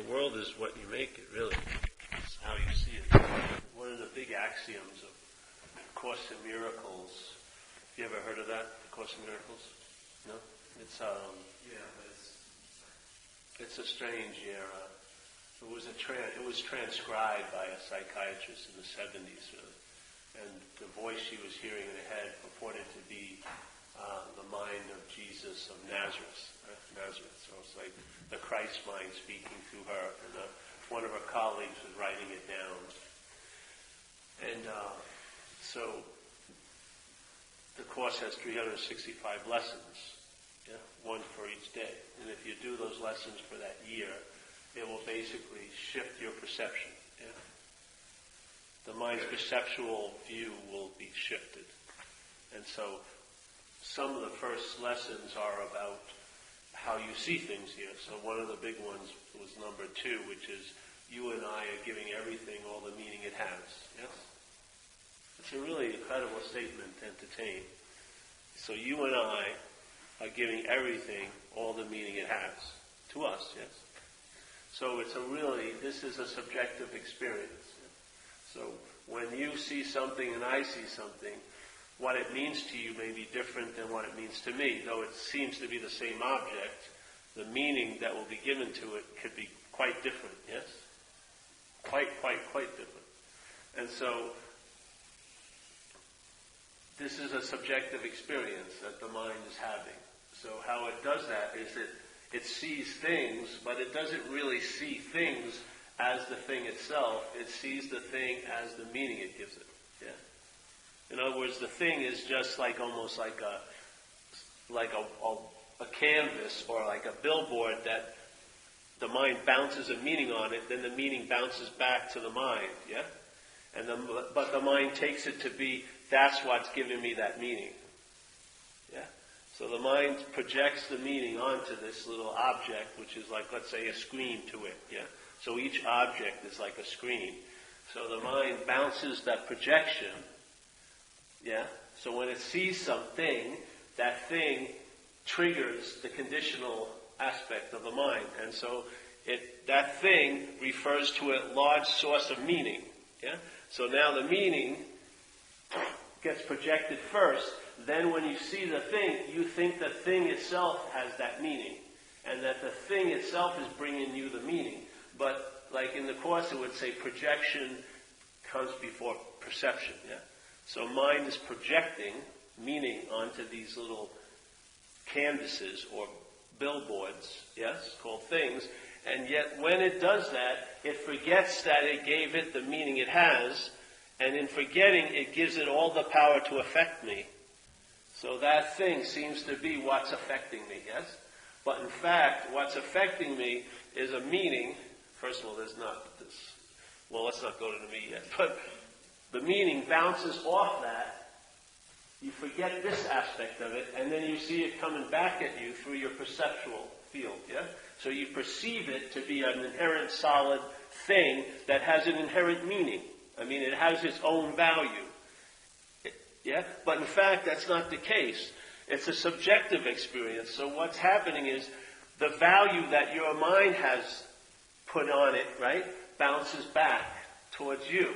world is what you make it, really. It's how you see it. One of the big axioms of Course in Miracles. You ever heard of that? The Course in Miracles? No? It's it's a strange era. It was transcribed by a psychiatrist in the 70s, really. And the voice she was hearing in her head purported to be the mind of Jesus of Nazareth. So it's like the Christ mind speaking through her. And one of her colleagues was writing it down. And so the Course has 365 lessons, one for each day. And if you do those lessons for that year, it will basically shift your perception. The mind's perceptual view will be shifted. And so some of the first lessons are about how you see things here. So one of the big ones was number 2, which is you and I are giving everything all the meaning it has. Yes? It's a really incredible statement to entertain. So you and I are giving everything all the meaning it has to us, yes? So this is a subjective experience. So when you see something and I see something, what it means to you may be different than what it means to me. Though it seems to be the same object, the meaning that will be given to it could be quite different, yes? Quite different. And so this is a subjective experience that the mind is having. So how it does that is it sees things, but it doesn't really see things as the thing itself. It sees the thing as the meaning it gives it. Yeah. In other words, the thing is just almost like a canvas or like a billboard that the mind bounces a meaning on it, then the meaning bounces back to the mind. Yeah. But the mind takes it to be, that's what's giving me that meaning. Yeah? So the mind projects the meaning onto this little object, which is like, let's say, a screen to it. Yeah? So each object is like a screen. So the mind bounces that projection. Yeah? So when it sees something, that thing triggers the conditional aspect of the mind. And so that thing refers to a large source of meaning. Yeah? So now the meaning gets projected first, then when you see the thing, you think the thing itself has that meaning, and that the thing itself is bringing you the meaning. But like in the Course, it would say projection comes before perception. Yeah? So mind is projecting meaning onto these little canvases or billboards, yes, called things, and yet when it does that, it forgets that it gave it the meaning it has, and in forgetting, it gives it all the power to affect me. So that thing seems to be what's affecting me, yes? But in fact, what's affecting me is a meaning. First of all, there's not this. Well, let's not go to the me yet. But the meaning bounces off that. You forget this aspect of it, and then you see it coming back at you through your perceptual field, yeah? So you perceive it to be an inherent solid thing that has an inherent meaning. I mean, it has its own value. Yeah? But in fact, that's not the case. It's a subjective experience. So what's happening is the value that your mind has put on it, right, bounces back towards you.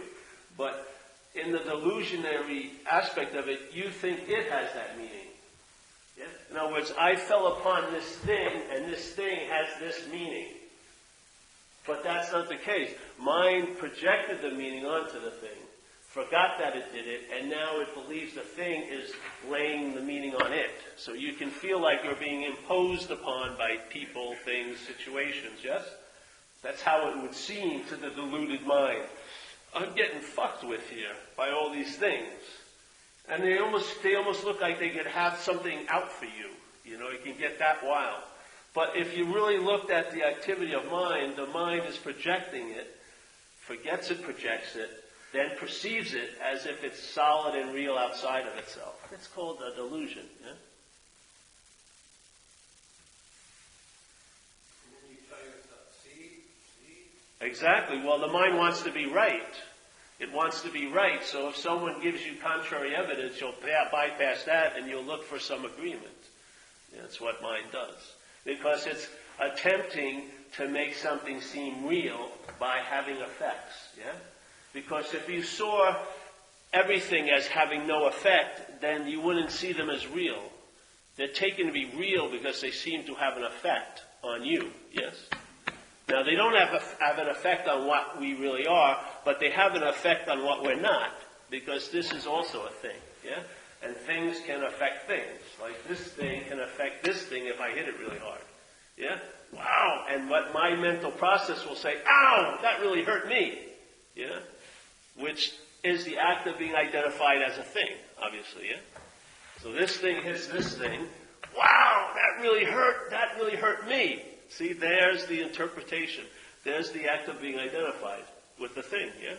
But in the delusionary aspect of it, you think it has that meaning. Yeah? In other words, I fell upon this thing, and this thing has this meaning. But that's not the case. Mind projected the meaning onto the thing, forgot that it did it, and now it believes the thing is laying the meaning on it. So you can feel like you're being imposed upon by people, things, situations, yes? That's how it would seem to the deluded mind. I'm getting fucked with here by all these things. And they almost look like they could have something out for you. You know, it can get that wild. But if you really looked at the activity of mind, the mind is projecting it, forgets it, projects it, then perceives it as if it's solid and real outside of itself. It's called a delusion. Yeah? And then you tell yourself, see? Exactly. Well, the mind wants to be right. It wants to be right. So if someone gives you contrary evidence, you'll bypass that and you'll look for some agreement. That's what mind does. Because it's attempting to make something seem real by having effects, yeah? Because if you saw everything as having no effect, then you wouldn't see them as real. They're taken to be real because they seem to have an effect on you, yes? Now, they don't have an effect on what we really are, but they have an effect on what we're not, because this is also a thing, yeah? And things can affect things. Like this thing can affect this thing if I hit it really hard, yeah? Wow! And what my mental process will say, ow, that really hurt me, yeah? Which is the act of being identified as a thing, obviously, yeah? So this thing hits this thing. Wow, that really hurt me. See, there's the interpretation. There's the act of being identified with the thing, yeah?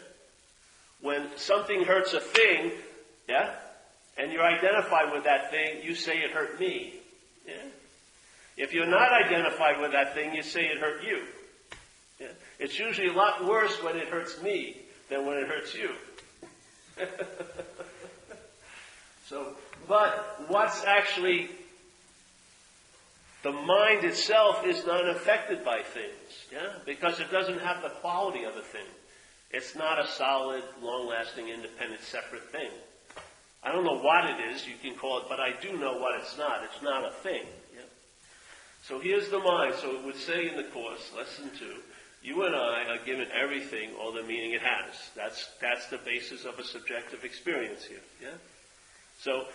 When something hurts a thing, yeah, and you're identified with that thing, you say it hurt me, yeah? If you're not identified with that thing, you say it hurt you. Yeah? It's usually a lot worse when it hurts me than when it hurts you. But what's actually, the mind itself is not affected by things, yeah? Because it doesn't have the quality of a thing. It's not a solid, long-lasting, independent, separate thing. I don't know what it is, you can call it, but I do know what it's not. It's not a thing, yeah? So here's the mind. So it would say in the course, lesson 2, you and I are given everything all the meaning it has. That's the basis of a subjective experience here, yeah? So,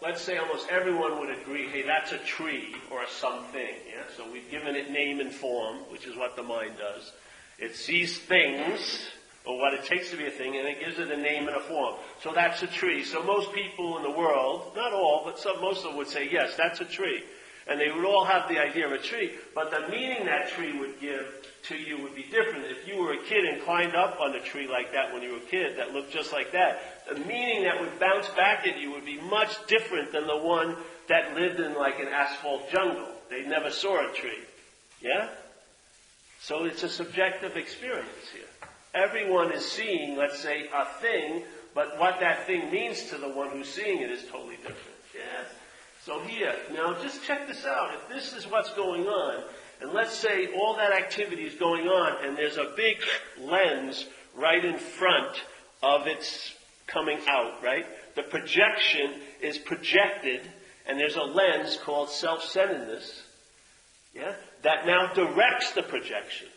let's say almost everyone would agree, hey, that's a tree or a something, yeah? So we've given it name and form, which is what the mind does. It sees things, or what it takes to be a thing, and it gives it a name and a form. So that's a tree. So most people in the world, not all, but most of them would say, yes, that's a tree. And they would all have the idea of a tree, but the meaning that tree would give to you would be different. If you were a kid and climbed up on a tree like that when you were a kid, that looked just like that, the meaning that would bounce back at you would be much different than the one that lived in like an asphalt jungle. They never saw a tree. Yeah? So it's a subjective experience here. Everyone is seeing, let's say, a thing, but what that thing means to the one who's seeing it is totally different. Yes? So here, now just check this out. If this is what's going on, and let's say all that activity is going on, and there's a big lens right in front of its coming out, right? The projection is projected, and there's a lens called self-centeredness, yeah, that now directs the projection.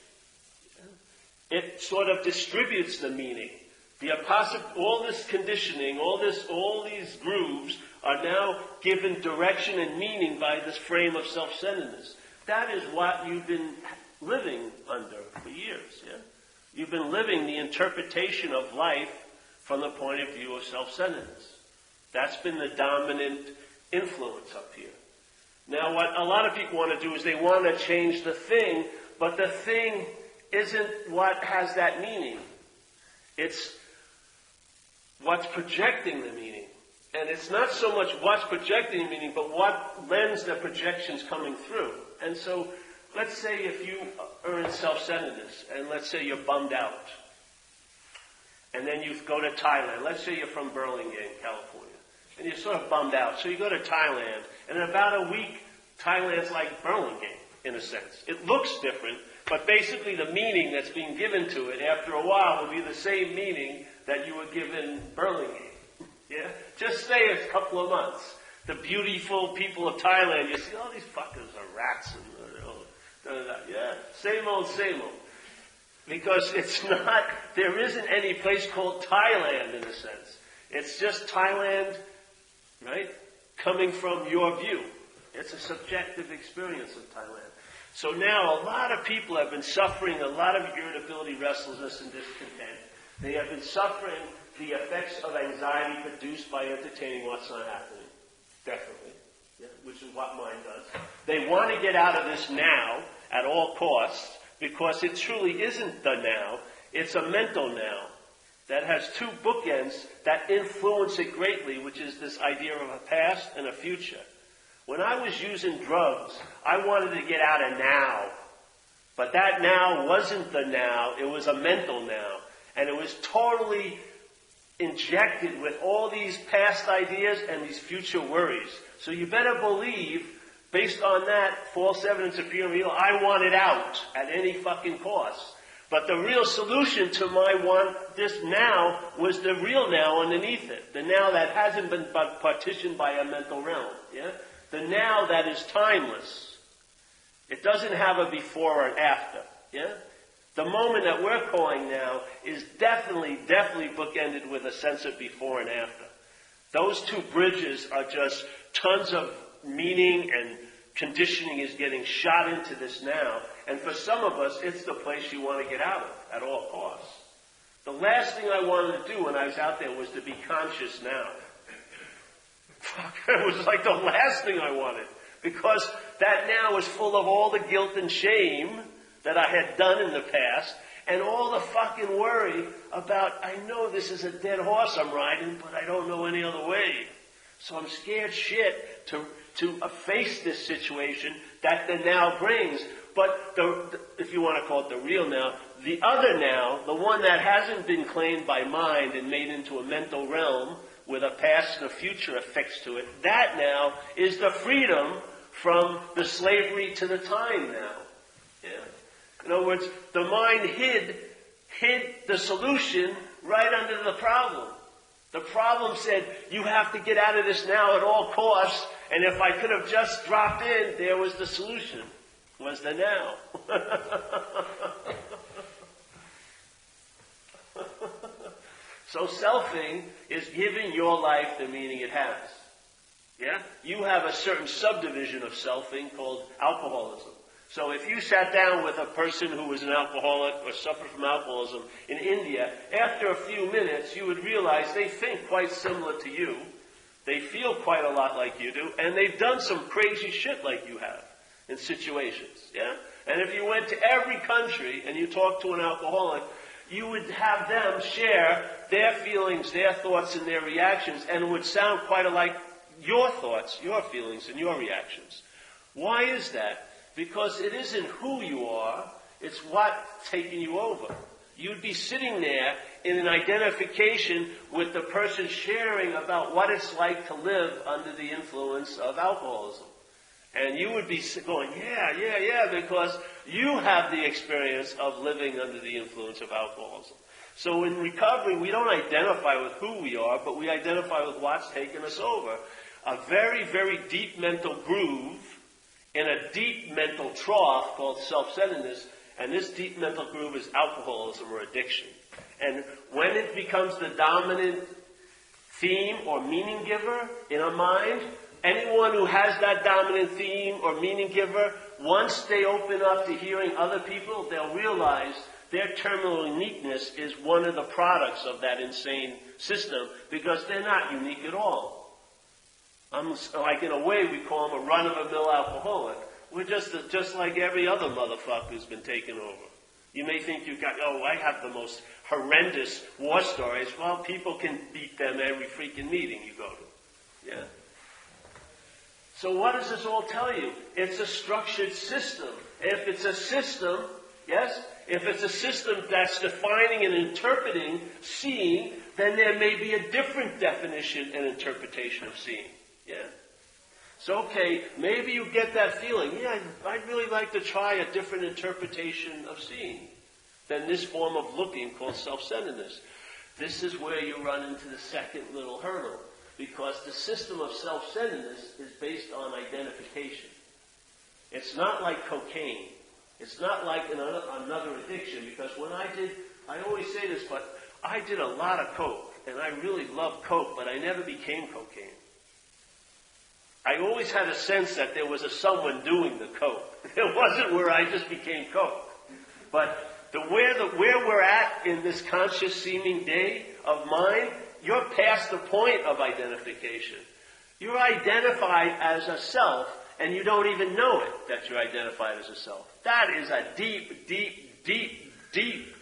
It sort of distributes the meaning. All this conditioning, all these grooves are now given direction and meaning by this frame of self-centeredness. That is what you've been living under for years, yeah? You've been living the interpretation of life from the point of view of self-centeredness. That's been the dominant influence up here. Now, what a lot of people want to do is they want to change the thing, but the thing isn't what has that meaning. It's what's projecting the meaning. And it's not so much what's projecting the meaning, but what lens the projection's coming through. And so, let's say if you are in self-centeredness, and let's say you're bummed out, and then you go to Thailand. Let's say you're from Burlingame, California, and you're sort of bummed out. So you go to Thailand, and in about a week, Thailand's like Burlingame, in a sense. It looks different, but basically the meaning that's being given to it after a while will be the same meaning that you were given Burlingame. Yeah? Just stay a couple of months. The beautiful people of Thailand, you see, all these fuckers are rats and yeah, same old, same old. Because it's not, there isn't any place called Thailand in a sense. It's just Thailand, right, coming from your view. It's a subjective experience of Thailand. So now a lot of people have been suffering a lot of irritability, restlessness, and discontent. They have been suffering the effects of anxiety produced by entertaining what's not happening. Definitely. Yeah, which is what mind does. They want to get out of this now at all costs because it truly isn't the now. It's a mental now that has two bookends that influence it greatly, which is this idea of a past and a future. When I was using drugs, I wanted to get out of now. But that now wasn't the now. It was a mental now. And it was totally injected with all these past ideas and these future worries. So you better believe Based on that false evidence appearing real, I want it out at any fucking cost. But the real solution to my want this now was the real now underneath it. The now that hasn't been partitioned by a mental realm. Yeah? The now that is timeless. It doesn't have a before or after. Yeah? The moment that we're calling now is definitely bookended with a sense of before and after. Those two bridges are just tons of meaning, and conditioning is getting shot into this now. And for some of us, it's the place you want to get out of at all costs. The last thing I wanted to do when I was out there was to be conscious now. Fuck, it was like the last thing I wanted. Because that now was full of all the guilt and shame that I had done in the past, and all the fucking worry about, I know this is a dead horse I'm riding, but I don't know any other way. So I'm scared shit to face this situation that the now brings. But if you want to call it the real now, the other now, the one that hasn't been claimed by mind and made into a mental realm with a past and a future affixed to it, that now is the freedom from the slavery to the time now. Yeah. In other words, the mind hid the solution right under the problem. The problem said, you have to get out of this now at all costs, and if I could have just dropped in, there was the solution, was the now. So selfing is giving your life the meaning it has. Yeah? You have a certain subdivision of selfing called alcoholism. So if you sat down with a person who was an alcoholic or suffered from alcoholism in India, after a few minutes you would realize they think quite similar to you, they feel quite a lot like you do, and they've done some crazy shit like you have in situations. Yeah? And if you went to every country and you talked to an alcoholic, you would have them share their feelings, their thoughts, and their reactions, and it would sound quite alike your thoughts, your feelings, and your reactions. Why is that? Because it isn't who you are, it's what's taking you over. You'd be sitting there in an identification with the person sharing about what it's like to live under the influence of alcoholism. And you would be going, yeah, because you have the experience of living under the influence of alcoholism. So in recovery, we don't identify with who we are, but we identify with what's taken us over. A very, very deep mental groove in a deep mental trough called self-centeredness, and this deep mental groove is alcoholism or addiction. And when it becomes the dominant theme or meaning giver in a mind, anyone who has that dominant theme or meaning giver, once they open up to hearing other people, they'll realize their terminal uniqueness is one of the products of that insane system, because they're not unique at all. Like in a way, we call them a run-of-the-mill alcoholic. We're just like every other motherfucker who's been taken over. You may think you've got, I have the most horrendous war stories. Well, people can beat them every freaking meeting you go to. Yeah. So what does this all tell you? It's a structured system. If it's a system, yes? If it's a system that's defining and interpreting seeing, then there may be a different definition and interpretation of seeing. Yeah. So, okay, maybe you get that feeling, I'd really like to try a different interpretation of seeing than this form of looking called self-centeredness. This is where you run into the second little hurdle, because the system of self-centeredness is based on identification. It's not like cocaine. It's not like another addiction, because I always say this, but I did a lot of coke, and I really loved coke, but I never became cocaine. I always had a sense that there was someone doing the coke. It wasn't where I just became coke. But where we're at in this conscious seeming day of mind, you're past the point of identification. You're identified as a self, and you don't even know it that you're identified as a self. That is a deep, deep, deep, deep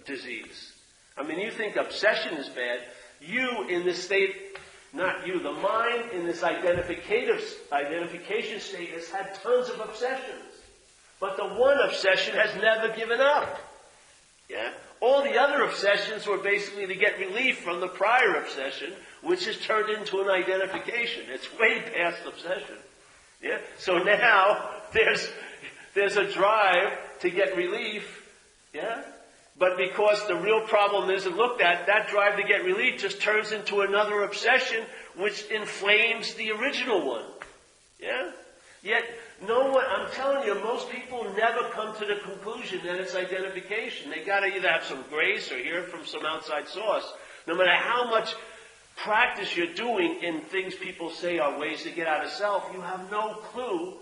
disease. I mean, you think obsession is bad. You in this state, not you, the mind in this identification state has had tons of obsessions. But the one obsession has never given up. Yeah? All the other obsessions were basically to get relief from the prior obsession, which has turned into an identification. It's way past obsession. Yeah? So now there's a drive to get relief. Yeah? But because the real problem isn't looked at, that drive to get relief just turns into another obsession which inflames the original one. Yeah? Yet, no one, I'm telling you, most people never come to the conclusion that it's identification. They gotta either have some grace or hear it from some outside source. No matter how much practice you're doing in things people say are ways to get out of self, you have no clue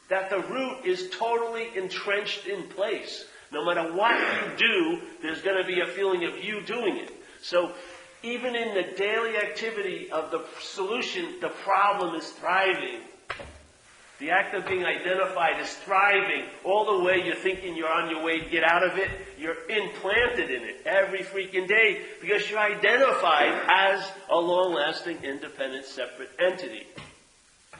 that the root is totally entrenched in place. No matter what you do, there's going to be a feeling of you doing it. So even in the daily activity of the solution, the problem is thriving. The act of being identified is thriving. All the way you're thinking you're on your way to get out of it, you're implanted in it every freaking day because you're identified as a long-lasting, independent, separate entity.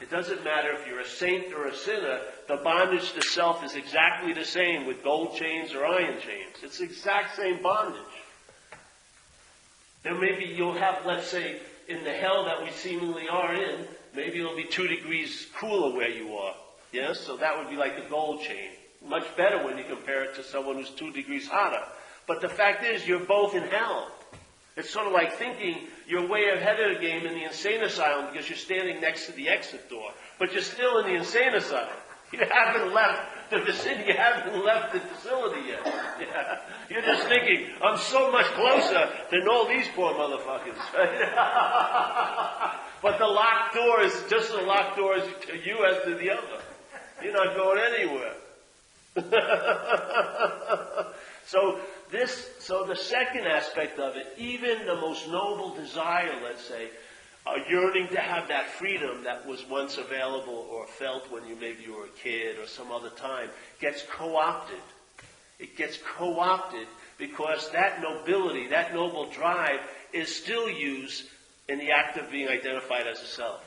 It doesn't matter if you're a saint or a sinner, the bondage to self is exactly the same with gold chains or iron chains. It's the exact same bondage. Now maybe you'll have, let's say, in the hell that we seemingly are in, maybe it'll be 2 degrees cooler where you are. Yes? So that would be like the gold chain. Much better when you compare it to someone who's 2 degrees hotter. But the fact is, you're both in hell. It's sort of like thinking you're way ahead of the game in the insane asylum because you're standing next to the exit door. But you're still in the insane asylum. You haven't left the vicinity, you haven't left the facility yet. Yeah. You're just thinking, I'm so much closer than all these poor motherfuckers. But the locked door is just as locked door as to you as to the other. You're not going anywhere. So the second aspect of it, even the most noble desire, let's say, a yearning to have that freedom that was once available or felt when maybe you were a kid or some other time, gets co-opted. It gets co-opted because that nobility, that noble drive, is still used in the act of being identified as a self.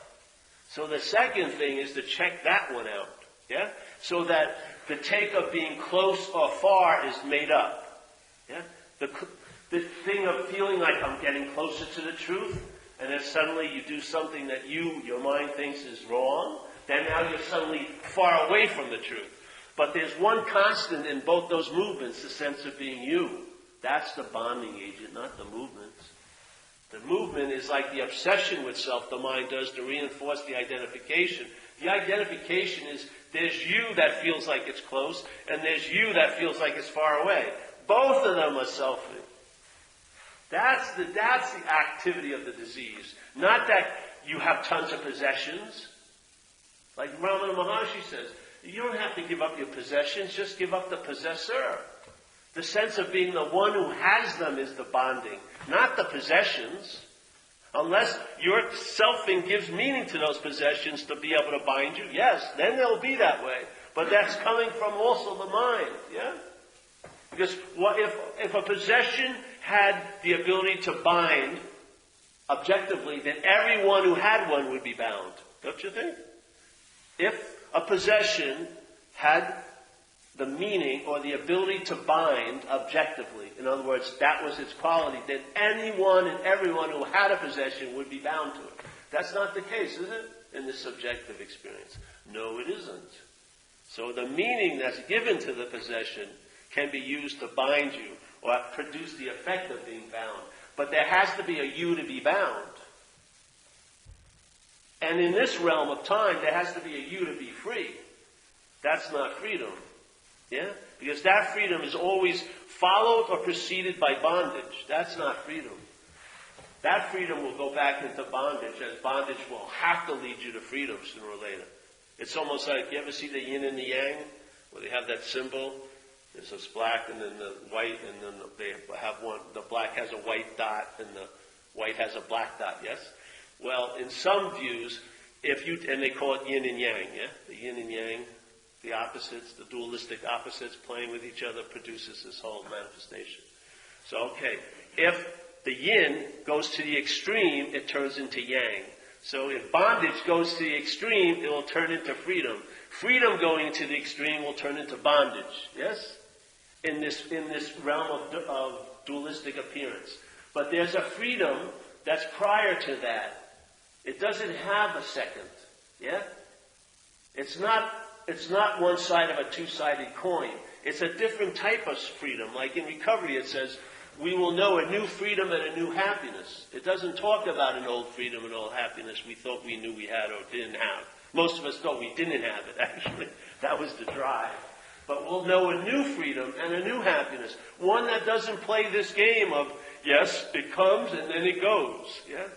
So the second thing is to check that one out. Yeah? So that the take of being close or far is made up. Yeah? The thing of feeling like I'm getting closer to the truth, and then suddenly you do something that your mind thinks is wrong, then now you're suddenly far away from the truth. But there's one constant in both those movements, the sense of being you. That's the bonding agent, not the movements. The movement is like the obsession with self the mind does to reinforce the identification. The identification is there's you that feels like it's close, and there's you that feels like it's far away. Both of them are selfing. That's the activity of the disease. Not that you have tons of possessions. Like Ramana Maharshi says, you don't have to give up your possessions, just give up the possessor. The sense of being the one who has them is the bonding, not the possessions. Unless your selfing gives meaning to those possessions to be able to bind you, yes, then they'll be that way. But that's coming from also the mind, yeah? Because what if a possession had the ability to bind objectively, then everyone who had one would be bound. Don't you think? If a possession had the meaning or the ability to bind objectively, in other words, that was its quality, then anyone and everyone who had a possession would be bound to it. That's not the case, is it? In the subjective experience. No, it isn't. So the meaning that's given to the possession can be used to bind you or produce the effect of being bound. But there has to be a you to be bound. And in this realm of time, there has to be a you to be free. That's not freedom. Yeah? Because that freedom is always followed or preceded by bondage. That's not freedom. That freedom will go back into bondage, as bondage will have to lead you to freedom sooner or later. It's almost like, you ever see the yin and the yang, where they have that symbol? There's this black and then the white, and then they have one, the black has a white dot and the white has a black dot, yes? Well, in some views, and they call it yin and yang, yeah? The yin and yang, the opposites, the dualistic opposites playing with each other produces this whole manifestation. So, okay, if the yin goes to the extreme, it turns into yang. So if bondage goes to the extreme, it will turn into freedom. Freedom going to the extreme will turn into bondage, yes? In this realm of dualistic appearance. But there's a freedom that's prior to that. It doesn't have a second, yeah? It's not one side of a two-sided coin. It's a different type of freedom. Like in recovery, it says, we will know a new freedom and a new happiness. It doesn't talk about an old freedom and old happiness we thought we knew we had or didn't have. Most of us thought we didn't have it, actually. That was the drive. But we'll know a new freedom and a new happiness. One that doesn't play this game of, yes, it comes and then it goes. Yeah?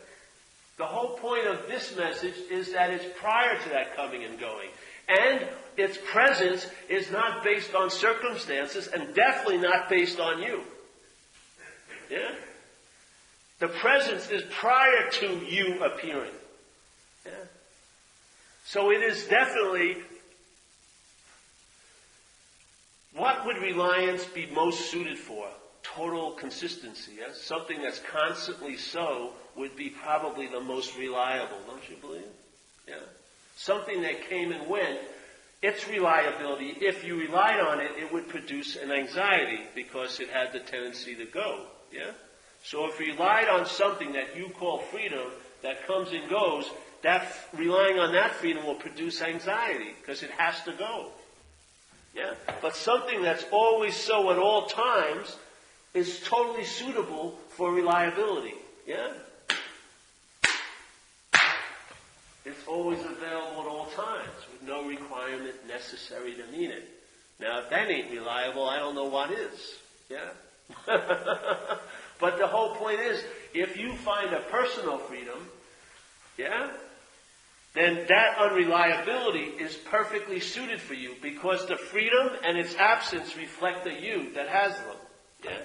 The whole point of this message is that it's prior to that coming and going. And its presence is not based on circumstances and definitely not based on you. Yeah? The presence is prior to you appearing. Yeah? So it is definitely, what would reliance be most suited for? Total consistency. Yes? Something that's constantly so would be probably the most reliable, don't you believe? Yeah. Something that came and went, its reliability, if you relied on it, it would produce an anxiety because it had the tendency to go. Yeah? So if you relied on something that you call freedom that comes and goes, that relying on that freedom will produce anxiety because it has to go. Yeah? But something that's always so at all times is totally suitable for reliability. Yeah? It's always available at all times with no requirement necessary to mean it. Now, if that ain't reliable, I don't know what is. Yeah? But the whole point is, if you find a personal freedom, yeah, then that unreliability is perfectly suited for you because the freedom and its absence reflect the you that has them. Yeah?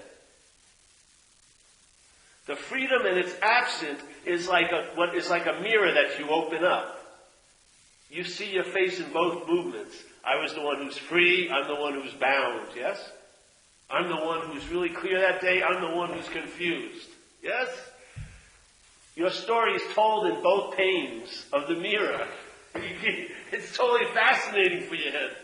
The freedom and its absence is like a mirror that you open up. You see your face in both movements. I was the one who's free, I'm the one who's bound, yes? I'm the one who's really clear that day, I'm the one who's confused. Yes? Your story is told in both panes of the mirror. It's totally fascinating for your head.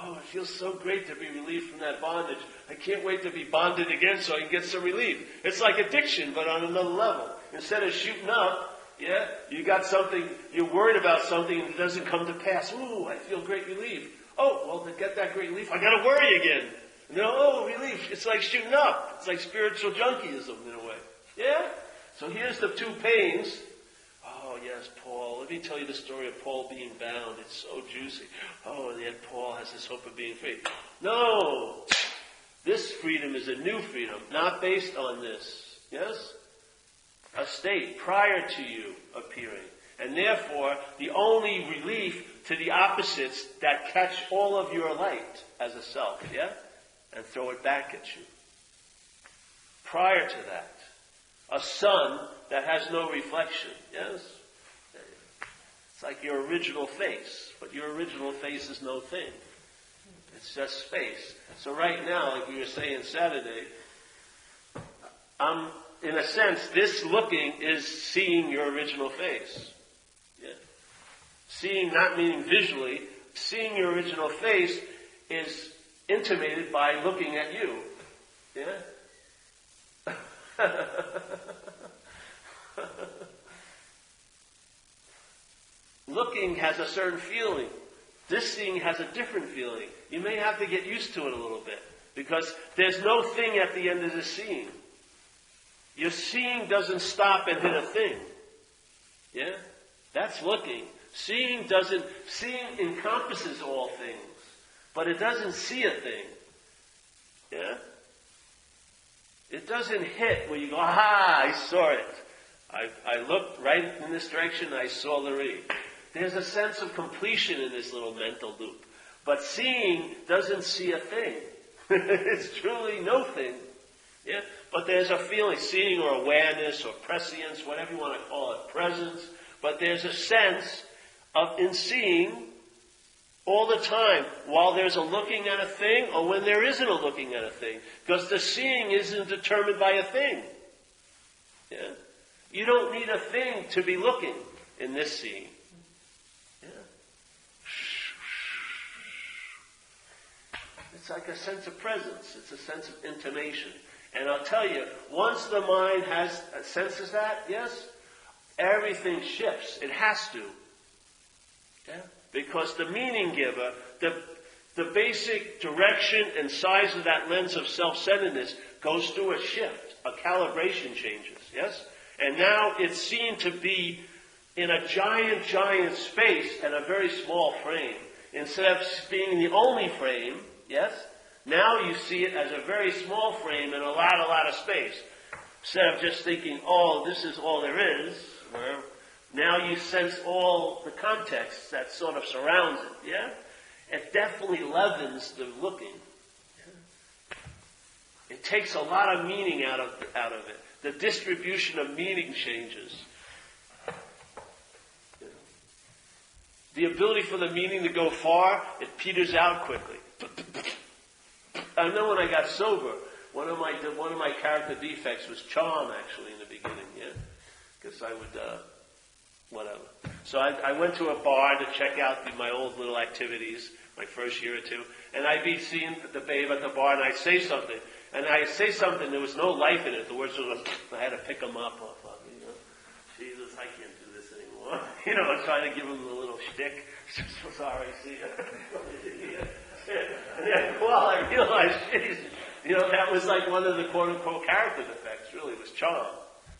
Oh, it feels so great to be relieved from that bondage. I can't wait to be bonded again so I can get some relief. It's like addiction, but on another level. Instead of shooting up, yeah, you got something, you're worried about something and it doesn't come to pass. Ooh, I feel great relief. Oh, well, to get that great relief, I got to worry again. And then, oh, relief. It's like shooting up. It's like spiritual junkiism in a way. Yeah? So here's the two pains. Oh, yes, Paul. Let me tell you the story of Paul being bound. It's so juicy. Oh, and yet Paul has this hope of being free. No! This freedom is a new freedom, not based on this. Yes? A state prior to you appearing. And therefore, the only relief to the opposites that catch all of your light as a self, yeah? And throw it back at you. Prior to that, a sun that has no reflection, yes? It's like your original face, but your original face is no thing. It's just space. So right now, like we were saying Saturday, in a sense, this looking is seeing your original face. Yeah. Seeing, not meaning visually, seeing your original face is intimated by looking at you. Yeah? Looking has a certain feeling. This seeing has a different feeling. You may have to get used to it a little bit because there's no thing at the end of the seeing. Your seeing doesn't stop and hit a thing. Yeah? That's looking. Seeing encompasses all things, but it doesn't see a thing. Yeah? It doesn't hit where you go, aha, I saw it. I looked right in this direction, I saw the ring. There's a sense of completion in this little mental loop. But seeing doesn't see a thing. It's truly no thing. Yeah? But there's a feeling, seeing or awareness or prescience, whatever you want to call it, presence. But there's a sense of in seeing all the time, while there's a looking at a thing or when there isn't a looking at a thing. Because the seeing isn't determined by a thing. Yeah? You don't need a thing to be looking in this seeing. Yeah? It's like a sense of presence. It's a sense of intimation. And I'll tell you, once the mind senses that, yes, everything shifts. It has to. Yeah? Because the meaning giver, the basic direction and size of that lens of self-centeredness goes through a shift, a calibration changes, yes? And now it's seen to be in a giant, giant space and a very small frame. Instead of being the only frame, yes? Now you see it as a very small frame and a lot of space. Instead of just thinking, oh, this is all there is, well, now you sense all the context that sort of surrounds it, yeah? It definitely leavens the looking. It takes a lot of meaning out of it. The distribution of meaning changes. The ability for the meaning to go far, it peters out quickly. I know when I got sober, one of my character defects was charm, actually, in the beginning, yeah? Because I would, whatever. So I went to a bar to check out my old little activities, my first year or two, and I'd be seeing the babe at the bar, and I'd say something. And I'd say something, there was no life in it. The words were, I had to pick them up. Oh, fuck, Jesus, I can't do this anymore. I'm trying to give him a little shtick. So sorry, see ya. And then, well, I realized, geez, that was like one of the quote-unquote character defects, really, was charm.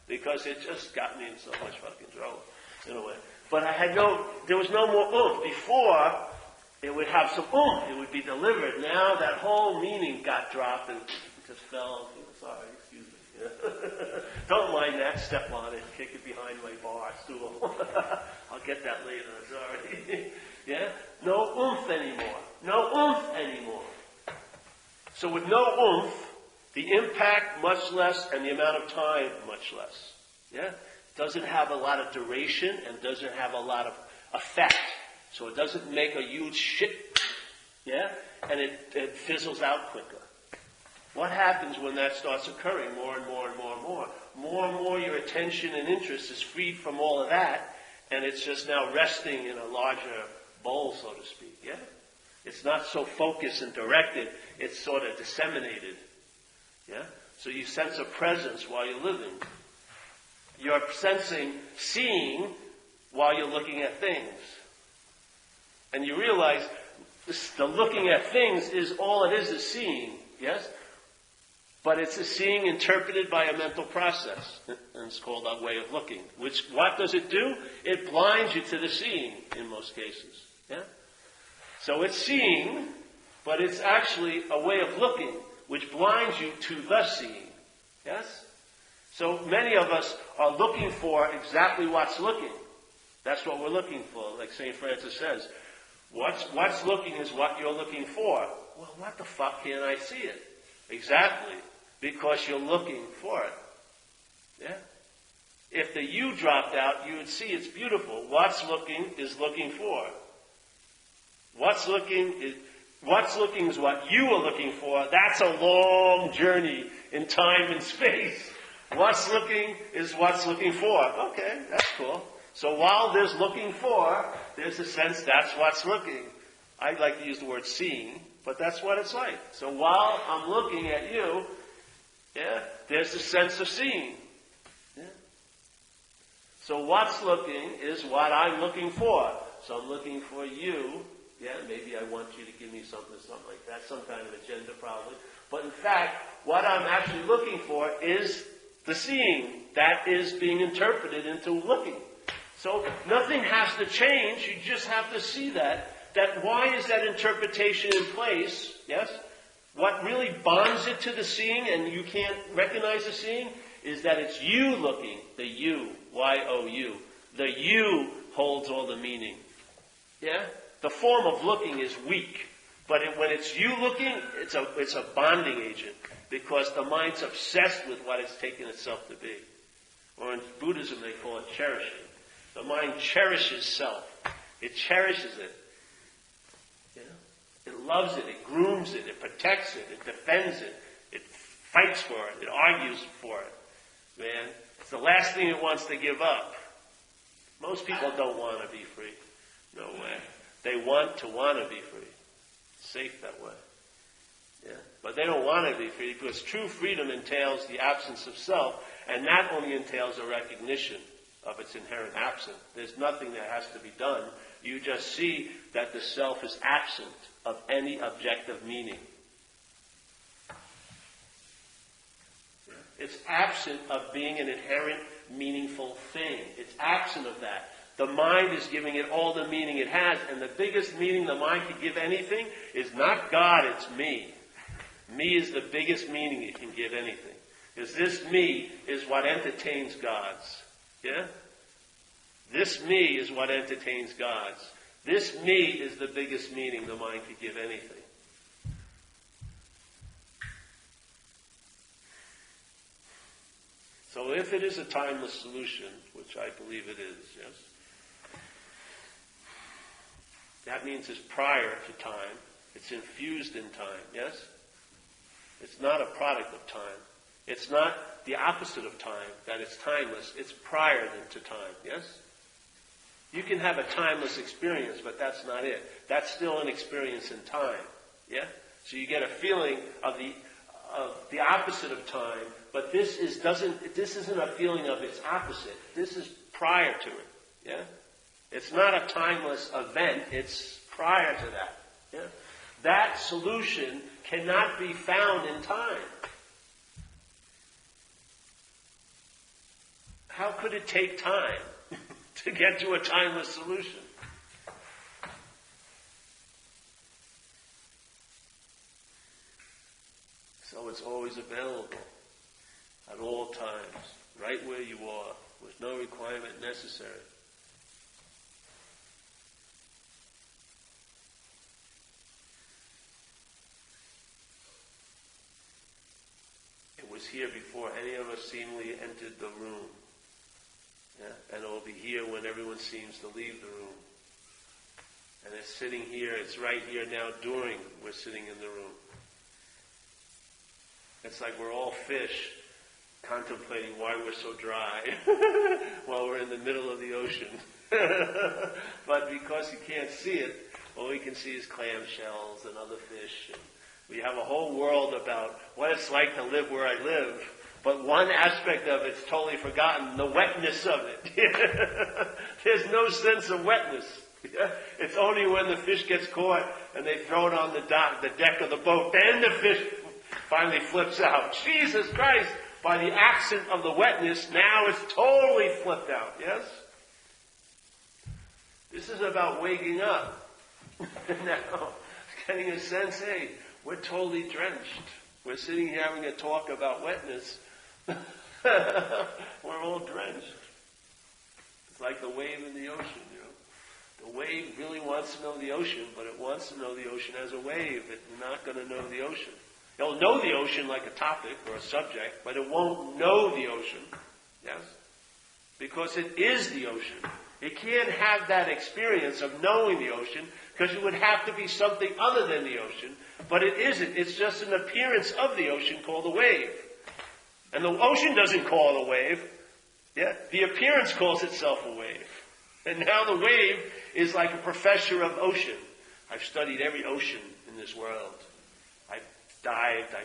Because it just got me in so much fucking trouble, in a way. But there was no more oomph. Before, it would have some oomph. It would be delivered. Now that whole meaning got dropped and it just fell. Sorry, excuse me. Yeah. Don't mind that. Step on it. Kick it behind my bar stool. I'll get that later. Sorry. Yeah? No oomph anymore. No oomph anymore. So with no oomph, the impact much less and the amount of time much less. Yeah? Doesn't have a lot of duration and doesn't have a lot of effect. So it doesn't make a huge shit. Yeah? And it fizzles out quicker. What happens when that starts occurring more and more and more and more? More and more your attention and interest is freed from all of that, and it's just now resting in a larger bowl, so to speak. Yeah? It's not so focused and directed, it's sort of disseminated. Yeah? So you sense a presence while you're living. You're seeing while you're looking at things. And you realize the looking at things is all it is seeing. Yes? But it's a seeing interpreted by a mental process. And it's called a way of looking. What does it do? It blinds you to the seeing in most cases. Yeah? So it's seeing, but it's actually a way of looking, which blinds you to the seeing. Yes? So many of us are looking for exactly what's looking. That's what we're looking for, like St. Francis says. What's looking is what you're looking for. Well, what the fuck can't I see it? Exactly. Because you're looking for it. Yeah? If the you dropped out, you would see it's beautiful. What's looking is looking for. What's looking is what you are looking for. That's a long journey in time and space. What's looking is what's looking for. Okay, that's cool. So while there's looking for, there's a sense that's what's looking. I like to use the word seeing, but that's what it's like. So while I'm looking at you, yeah, there's a sense of seeing. Yeah. So what's looking is what I'm looking for. So I'm looking for you. Yeah, maybe I want you to give me something like that, some kind of agenda probably. But in fact, what I'm actually looking for is the seeing. That is being interpreted into looking. So nothing has to change, you just have to see that. That why is that interpretation in place? Yes? What really bonds it to the seeing and you can't recognize the seeing is that it's you looking, the you, Y-O-U. The you holds all the meaning. Yeah? The form of looking is weak. But when it's you looking, it's a bonding agent. Because the mind's obsessed with what it's taken itself to be. Or in Buddhism they call it cherishing. The mind cherishes self. It cherishes it. Yeah? It loves it. It grooms it. It protects it. It defends it. It fights for it. It argues for it. Man, it's the last thing it wants to give up. Most people don't want to be free. No way. They want to be free. It's safe that way. Yeah. But they don't want to be free because true freedom entails the absence of self, and that only entails a recognition of its inherent absence. There's nothing that has to be done You just see that the self is absent of any objective meaning. It's absent of being an inherent, meaningful thing. It's absent of that. The mind is giving it all the meaning it has, and the biggest meaning the mind can give anything is not God, it's me. Me is the biggest meaning it can give anything. Because this me is what entertains God's. Yeah? This me is what entertains God's. This me is the biggest meaning the mind could give anything. So if it is a timeless solution, which I believe it is, yes, that means it's prior to time. It's infused in time, yes? It's not a product of time. It's not the opposite of time, that it's timeless. It's prior to time, yes? You can have a timeless experience, but that's not it. That's still an experience in time, yeah? So you get a feeling of the opposite of time, but this isn't a feeling of its opposite. This is prior to it, yeah? It's not a timeless event, it's prior to that, yeah? That solution cannot be found in time. How could it take time to get to a timeless solution? So it's always available at all times, right where you are, with no requirement necessary. It was here before any of us seemingly entered the room. Yeah? And it will be here when everyone seems to leave the room. And it's sitting here, it's right here now during we're sitting in the room. It's like we're all fish contemplating why we're so dry while we're in the middle of the ocean. But because you can't see it, all we can see is clam shells and other fish. And we have a whole world about what it's like to live where I live. But one aspect of it's totally forgotten, the wetness of it. There's no sense of wetness. It's only when the fish gets caught and they throw it on the deck of the boat, then the fish finally flips out. Jesus Christ! By the accent of the wetness, now it's totally flipped out, yes? This is about waking up. Now, getting a sense, hey, we're totally drenched. We're sitting here having a talk about wetness. We're all drenched. It's like the wave in the ocean, you know. The wave really wants to know the ocean, but it wants to know the ocean as a wave. It's not going to know the ocean. It'll know the ocean like a topic or a subject, but it won't know the ocean. Yes? Because it is the ocean. It can't have that experience of knowing the ocean because it would have to be something other than the ocean, but it isn't. It's just an appearance of the ocean called a wave. And the ocean doesn't call it a wave. Yeah? The appearance calls itself a wave. And now the wave is like a professor of ocean. I've studied every ocean in this world. I've dived,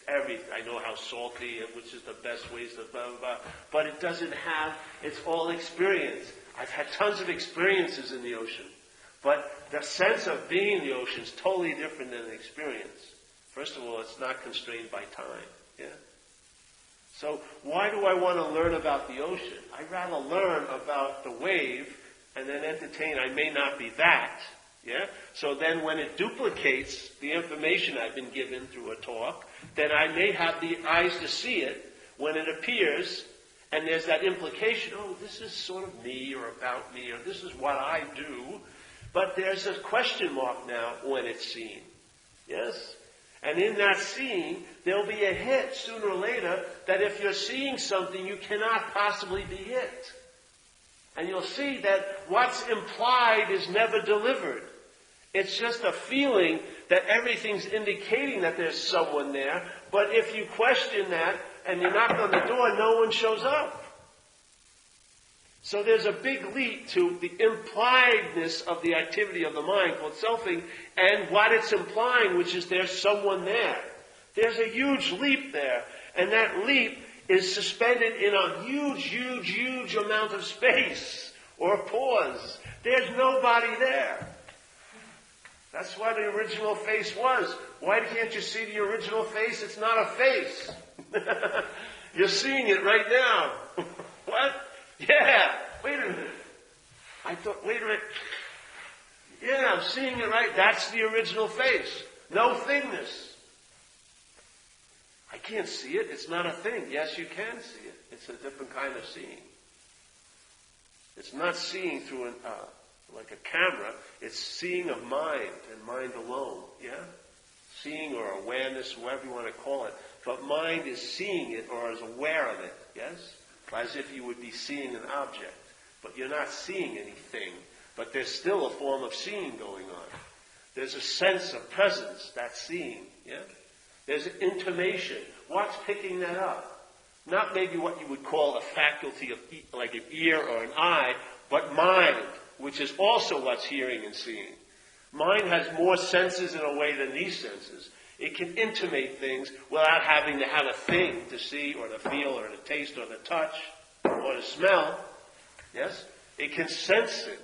I know how salty, which is the best ways to blah, blah, blah. But it doesn't have, it's all experience. I've had tons of experiences in the ocean. But the sense of being in the ocean is totally different than the experience. First of all, it's not constrained by time. Yeah? So why do I want to learn about the ocean? I'd rather learn about the wave and then entertain. I may not be that. Yeah? So then when it duplicates the information I've been given through a talk, then I may have the eyes to see it when it appears, and there's that implication, oh, this is sort of me or about me, or this is what I do. But there's a question mark now when it's seen. Yes? And in that seeing, there'll be a hit sooner or later that if you're seeing something, you cannot possibly be hit. And you'll see that what's implied is never delivered. It's just a feeling that everything's indicating that there's someone there, but if you question that and you knock on the door, no one shows up. So there's a big leap to the impliedness of the activity of the mind called selfing and what it's implying, which is there's someone there. There's a huge leap there, and that leap is suspended in a huge, huge, huge amount of space or pause. There's nobody there. That's what the original face was. Why can't you see the original face? It's not a face. You're seeing it right now. What? Yeah. Wait a minute. Wait a minute. Yeah, I'm seeing it right. That's the original face. No thingness. I can't see it. It's not a thing. Yes, you can see it. It's a different kind of seeing. It's not seeing through like a camera. It's seeing of mind and mind alone. Yeah? Seeing or awareness, whatever you want to call it. But mind is seeing it or is aware of it. Yes? As if you would be seeing an object. But you're not seeing anything. But there's still a form of seeing going on. There's a sense of presence, that's seeing. Yeah? There's an intimation. What's picking that up? Not maybe what you would call a faculty of like an ear or an eye, but mind, which is also what's hearing and seeing. Mind has more senses in a way than these senses. It can intimate things without having to have a thing to see or to feel or to taste or to touch or to smell. Yes? It can sense it.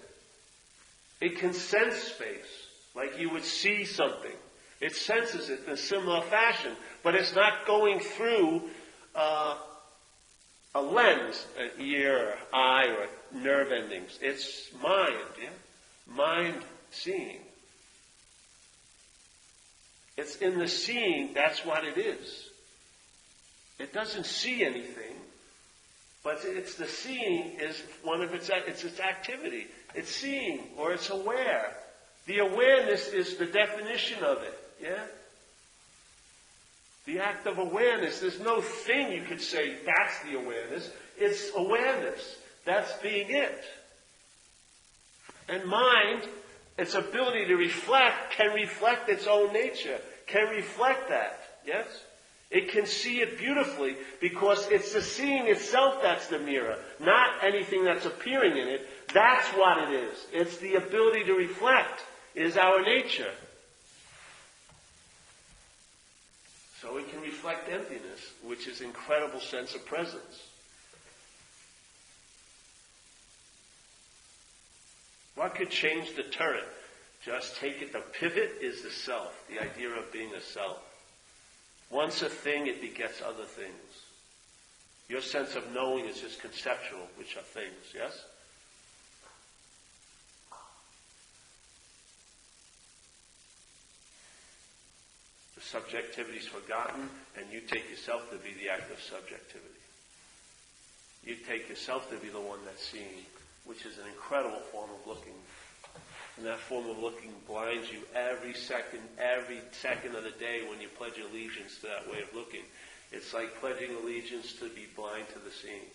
It can sense space, like you would see something. It senses it in a similar fashion, but it's not going through a lens, an ear, or eye, or nerve endings. It's mind, yeah? Mind seeing. It's in the seeing, that's what it is. It doesn't see anything, but it's the seeing is one of its activity. It's seeing, or it's aware. The awareness is the definition of it, yeah? The act of awareness, there's no thing you could say, that's the awareness. It's awareness. That's being it. And mind, its ability to reflect, can reflect its own nature, can reflect that, yes? It can see it beautifully because it's the seeing itself that's the mirror, not anything that's appearing in it. That's what it is. It's the ability to reflect is our nature. So it can reflect emptiness, which is incredible sense of presence. What could change the turret? Just take it. The pivot is the self, the idea of being a self. Once a thing, it begets other things. Your sense of knowing is just conceptual, which are things, yes? The subjectivity is forgotten, and you take yourself to be the act of subjectivity. You take yourself to be the one that's seeing, which is an incredible form of looking. And that form of looking blinds you every second of the day when you pledge allegiance to that way of looking. It's like pledging allegiance to be blind to the seeing.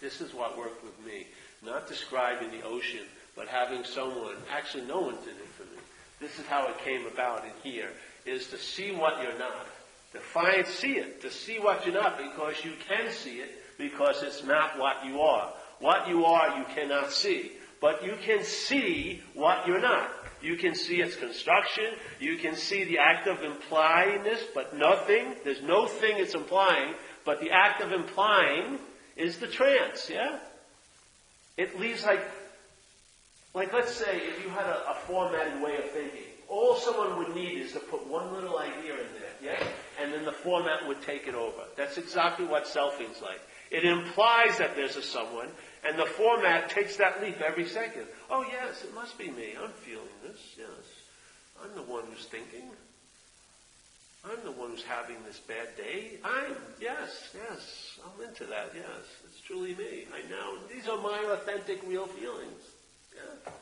This is what worked with me. Not describing the ocean, but having someone, actually no one did it for me. This is how it came about in here, is to see what you're not. To see it, to see what you're not, because you can see it, because it's not what you are. What you are, you cannot see. But you can see what you're not. You can see its construction. You can see the act of implying this, but nothing. There's no thing it's implying, but the act of implying is the trance, yeah? It leaves like let's say if you had a formatted way of thinking, all someone would need is to put one little idea in there, yeah? And then the format would take it over. That's exactly what selfing's like. It implies that there's a someone, and the format takes that leap every second. Oh yes, it must be me. I'm feeling this, yes. I'm the one who's thinking. I'm the one who's having this bad day. Yes, I'm into that, yes. It's truly me. I know. These are my authentic, real feelings. Yeah.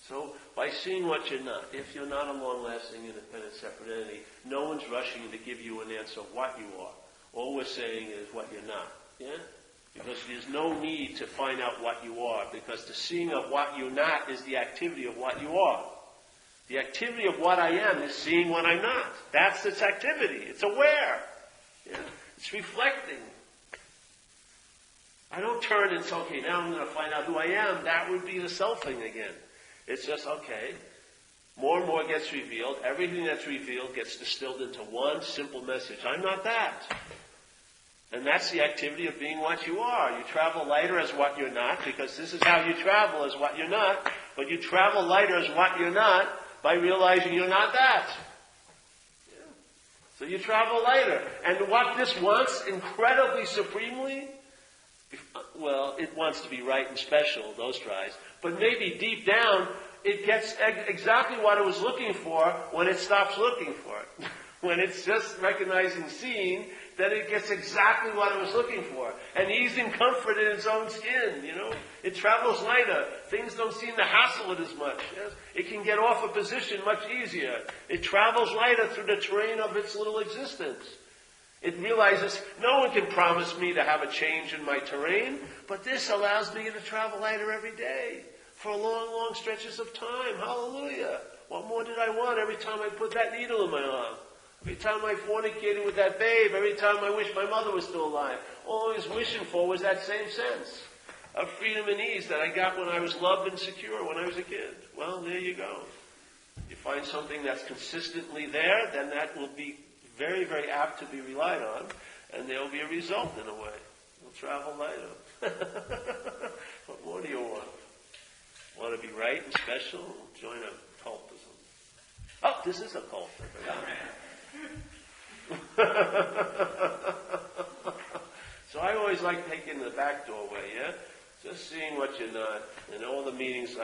So, by seeing what you're not, if you're not a long-lasting, independent, separate entity, no one's rushing to give you an answer of what you are. All we're saying is what you're not. Yeah? Because there's no need to find out what you are, because the seeing of what you're not is the activity of what you are. The activity of what I am is seeing what I'm not. That's its activity. It's aware. Yeah? It's reflecting. I don't turn and say, okay, now I'm going to find out who I am. That would be the selfing again. It's just, okay, More and more gets revealed. Everything that's revealed gets distilled into one simple message. I'm not that. And that's the activity of being what you are. You travel lighter as what you're not, because this is how you travel as what you're not. But you travel lighter as what you're not by realizing you're not that. Yeah. So you travel lighter. And what this wants incredibly supremely, well, it wants to be right and special, those tries. But maybe deep down, it gets exactly what it was looking for when it stops looking for it. When it's just recognizing, seeing, then it gets exactly what it was looking for. And easing comfort in its own skin, It travels lighter. Things don't seem to hassle it as much. Yes? It can get off a position much easier. It travels lighter through the terrain of its little existence. It realizes no one can promise me to have a change in my terrain, but this allows me to travel lighter every day for long, long stretches of time. Hallelujah. What more did I want every time I put that needle in my arm? Every time I fornicated with that babe, every time I wished my mother was still alive. All I was wishing for was that same sense of freedom and ease that I got when I was loved and secure when I was a kid. Well, there you go. You find something that's consistently there, then that will be very, very apt to be relied on, and there will be a result in a way. You'll travel lighter. What more do you want? Want to be right and special? Join a cult or something. Oh, this is a cult. So I always like taking the back doorway, yeah? Just seeing what you're not. In all the meetings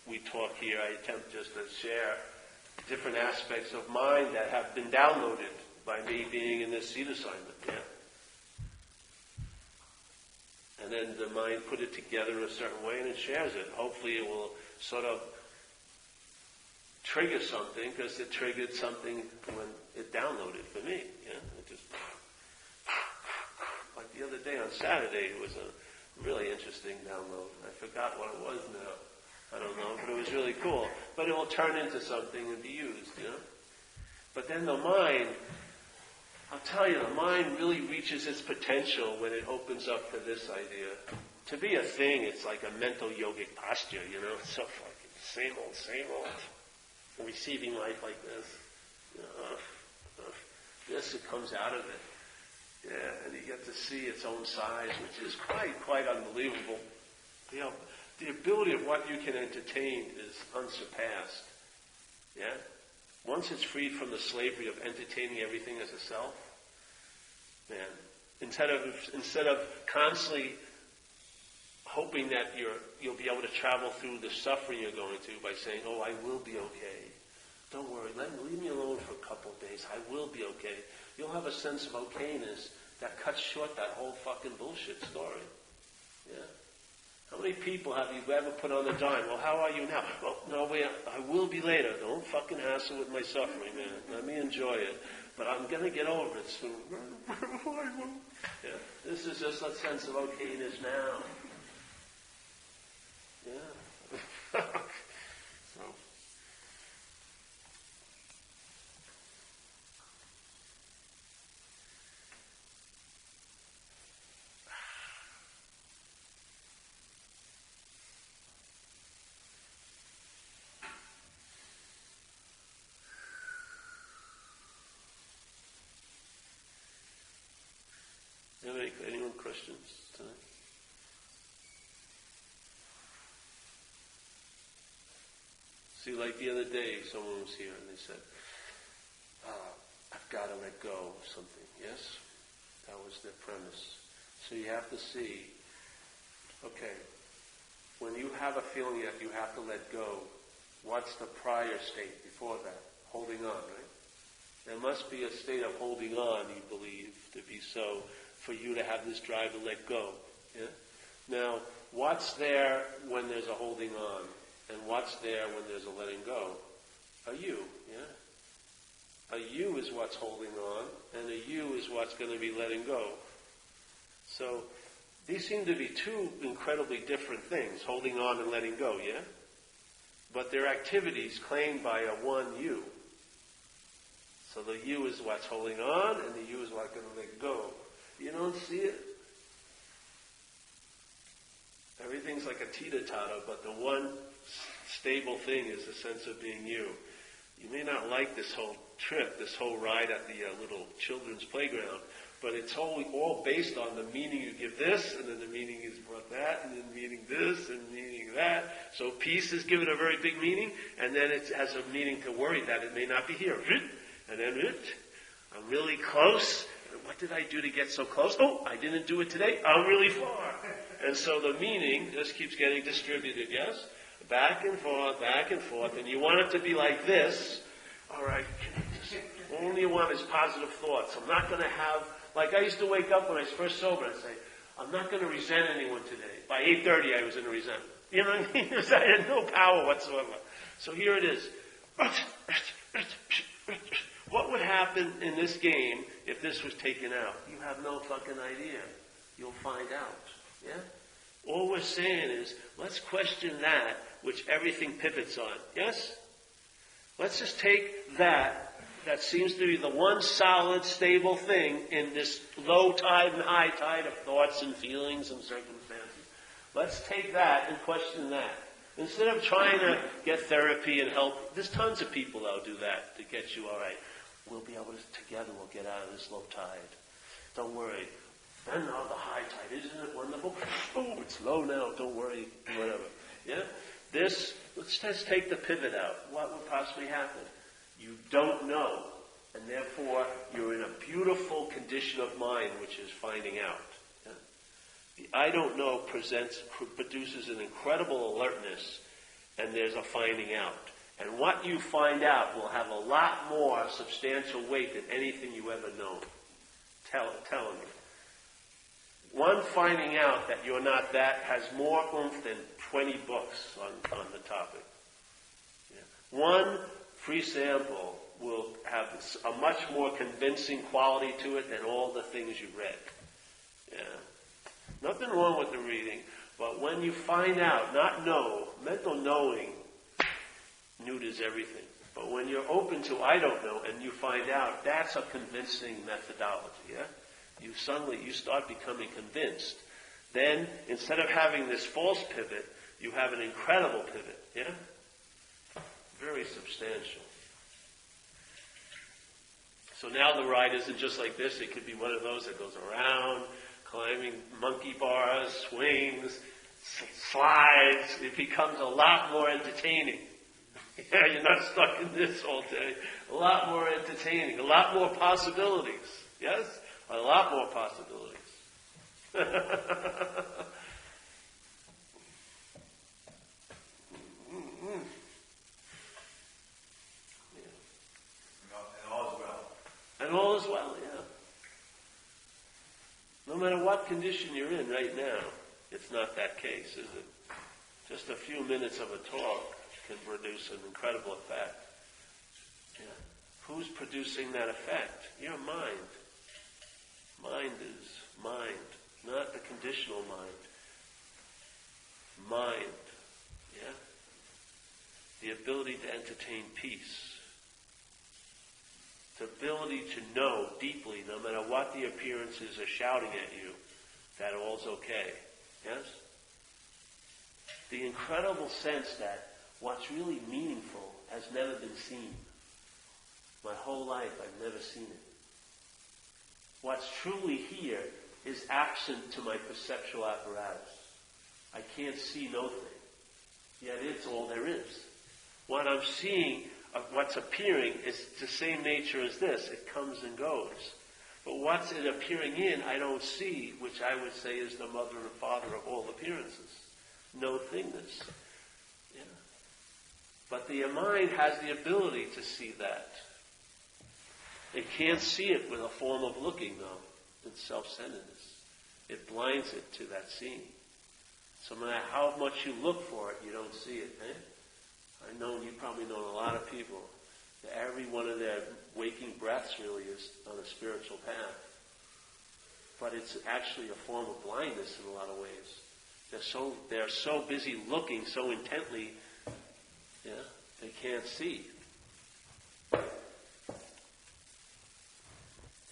we talk here, I attempt just to share different aspects of mind that have been downloaded by me being in this seed assignment, yeah? And then the mind put it together in a certain way and it shares it. Hopefully it will sort of trigger something, because it triggered something when it downloaded for me, yeah? It just, like the other day on Saturday, it was a really interesting download. I forgot what it was now. I don't know, but it was really cool. But it will turn into something and be used, But then the mind, I'll tell you, the mind really reaches its potential when it opens up to this idea. To be a thing, it's like a mental yogic posture, It's so fucking same old. Receiving life like this. This, it comes out of it. Yeah, and you get to see its own size, which is quite unbelievable. The ability of what you can entertain is unsurpassed. Yeah? Once it's freed from the slavery of entertaining everything as a self, man, instead of constantly hoping that you'll be able to travel through the suffering you're going to by saying, oh, I will be okay. Don't worry, leave me alone for a couple of days. I will be okay. You'll have a sense of okayness that cuts short that whole fucking bullshit story. Yeah? How many people have you ever put on the dime? Well, how are you now? Well, no, wait, I will be later. Don't fucking hassle with my suffering, man. Let me enjoy it. But I'm going to get over it soon. Yeah? This is just a sense of okayness now. Yeah. So. Anyone questions tonight? See, like the other day, someone was here and they said, I've got to let go of something. Yes? That was their premise. So you have to see, okay, when you have a feeling that you have to let go, what's the prior state before that? Holding on, right? There must be a state of holding on, you believe, to be so, for you to have this drive to let go. Yeah? Now, what's there when there's a holding on? And what's there when there's a letting go? A you, yeah? A you is what's holding on, and a you is what's going to be letting go. So, these seem to be two incredibly different things, holding on and letting go, yeah? But they're activities claimed by a one you. So the you is what's holding on, and the you is what's going to let go. You don't see it? Everything's like a teeter-totter, but the one stable thing is the sense of being you. You may not like this whole trip, this whole ride at the little children's playground, but it's all based on the meaning you give this, and then the meaning is brought that, and then meaning this, and meaning that. So peace is given a very big meaning, and then it has a meaning to worry that it may not be here. And then I'm really close. What did I do to get so close? Oh, I didn't do it today. I'm really far. And so the meaning just keeps getting distributed, yes? Back and forth. And you want it to be like this. All right, only you want is positive thoughts. I'm not going to have, like I used to wake up when I was first sober and say, I'm not going to resent anyone today. By 8:30 I was in a resentment. You know what I mean? I had no power whatsoever. So here it is. What would happen in this game if this was taken out? You have no fucking idea. You'll find out. Yeah? All we're saying is, let's question that which everything pivots on. Yes? Let's just take that seems to be the one solid, stable thing in this low tide and high tide of thoughts and feelings and circumstances. Let's take that and question that. Instead of trying to get therapy and help, there's tons of people that'll do that to get you all right. We'll be able to, together we'll get out of this low tide. Don't worry. Then now the high tide, isn't it wonderful? Oh, it's low now, don't worry, whatever. Yeah? Let's just take the pivot out. What would possibly happen? You don't know, and therefore you're in a beautiful condition of mind, which is finding out. Yeah? The I don't know produces an incredible alertness, and there's a finding out. And what you find out will have a lot more substantial weight than anything you ever know. Telling you. One finding out that you're not that has more oomph than 20 books on the topic. Yeah. One free sample will have a much more convincing quality to it than all the things you read. Yeah. Nothing wrong with the reading, but when you find out, not know, mental knowing, Newt is everything. But when you're open to I don't know and you find out, that's a convincing methodology, yeah? You start becoming convinced. Then, instead of having this false pivot, you have an incredible pivot, yeah? Very substantial. So now the ride isn't just like this, it could be one of those that goes around, climbing monkey bars, swings, slides. It becomes a lot more entertaining. Yeah, you're not stuck in this all day. A lot more entertaining, a lot more possibilities. Yes? A lot more possibilities. And all is well, yeah. No matter what condition you're in right now, it's not that case, is it? Just a few minutes of a talk can produce an incredible effect. Yeah. Who's producing that effect? Your mind. Mind is mind, not the conditional mind. Mind. Yeah? The ability to entertain peace. The ability to know deeply, no matter what the appearances are shouting at you, that all's okay. Yes? The incredible sense that what's really meaningful has never been seen. My whole life, I've never seen it. What's truly here is absent to my perceptual apparatus. I can't see no thing. Yet it's all there is. What I'm seeing, what's appearing, is the same nature as this. It comes and goes. But what's it appearing in, I don't see, which I would say is the mother and father of all appearances. No thingness. Yeah. But the mind has the ability to see that. It can't see it with a form of looking, though. It's self-centeredness. It blinds it to that seeing. So no matter how much you look for it, you don't see it. You've probably known a lot of people that every one of their waking breaths really is on a spiritual path. But it's actually a form of blindness in a lot of ways. They're so busy looking so intently, yeah, they can't see.